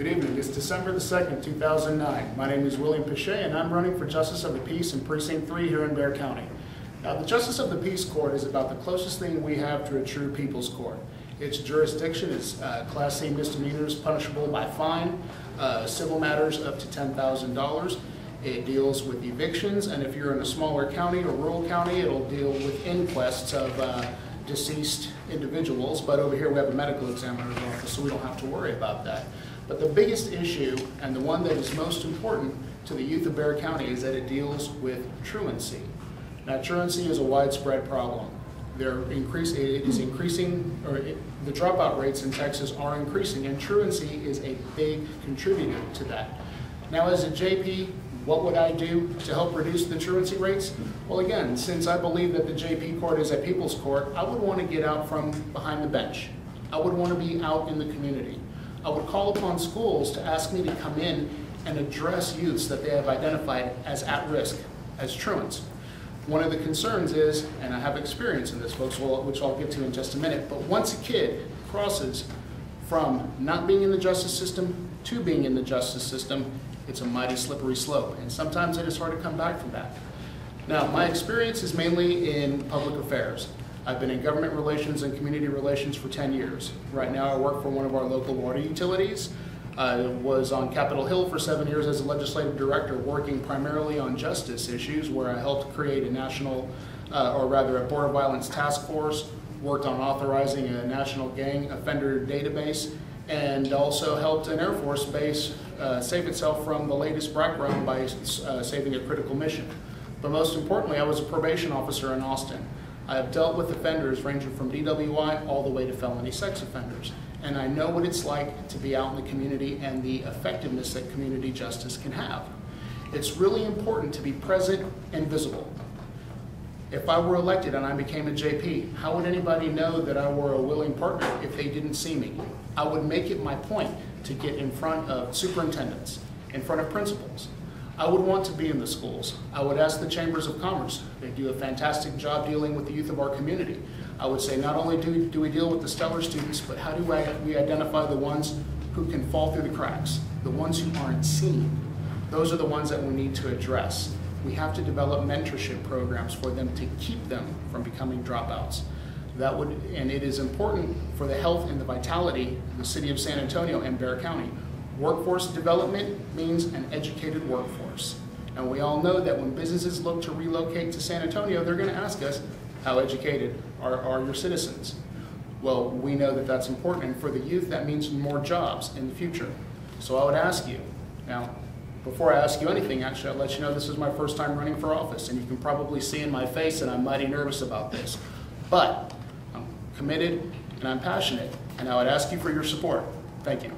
Good evening. It's December the 2nd, 2009. My name is William Peche, and I'm running for Justice of the Peace in Precinct 3 here in Bexar County. Now, the Justice of the Peace Court is about the closest thing we have to a true people's court. Its jurisdiction is Class C misdemeanors punishable by fine, civil matters up to $10,000. It deals with evictions, and if you're in a smaller county or rural county, it'll deal with inquests of deceased individuals. But over here we have a medical examiner's office, so we don't have to worry about that. But the biggest issue, and the one that is most important to the youth of Bexar County, is that it deals with truancy. Now, truancy is a widespread problem. The dropout rates in Texas are increasing, and truancy is a big contributor to that. Now, as a JP, what would I do to help reduce the truancy rates? Well, again, since I believe that the JP court is a people's court, I would want to get out from behind the bench. I would want to be out in the community. I would call upon schools to ask me to come in and address youths that they have identified as at risk, as truants. One of the concerns is, and I have experience in this, folks, which I'll get to in just a minute, but once a kid crosses from not being in the justice system to being in the justice system, it's a mighty slippery slope, and sometimes it is hard to come back from that. Now, my experience is mainly in public affairs. I've been in government relations and community relations for 10 years. Right now I work for one of our local water utilities. I was on Capitol Hill for 7 years as a legislative director, working primarily on justice issues, where I helped create a national, a border violence task force, worked on authorizing a national gang offender database, and also helped an Air Force base save itself from the latest BRAC round by saving a critical mission. But most importantly, I was a probation officer in Austin. I have dealt with offenders ranging from DWI all the way to felony sex offenders. And I know what it's like to be out in the community and the effectiveness that community justice can have. It's really important to be present and visible. If I were elected and I became a JP, how would anybody know that I were a willing partner if they didn't see me? I would make it my point to get in front of superintendents, in front of principals. I would want to be in the schools. I would ask the chambers of commerce. They do a fantastic job dealing with the youth of our community. I would say not only do we deal with the stellar students, but how do we identify the ones who can fall through the cracks, the ones who aren't seen? Those are the ones that we need to address. We have to develop mentorship programs for them to keep them from becoming dropouts. And it is important for the health and the vitality of the city of San Antonio and Bexar County. Workforce development means an educated workforce. And we all know that when businesses look to relocate to San Antonio, they're going to ask us, how educated are your citizens? Well, we know that that's important, and for the youth, that means more jobs in the future. So I would ask you, now, before I ask you anything, actually, I'll let you know this is my first time running for office, and you can probably see in my face that I'm mighty nervous about this. But I'm committed and I'm passionate, and I would ask you for your support. Thank you.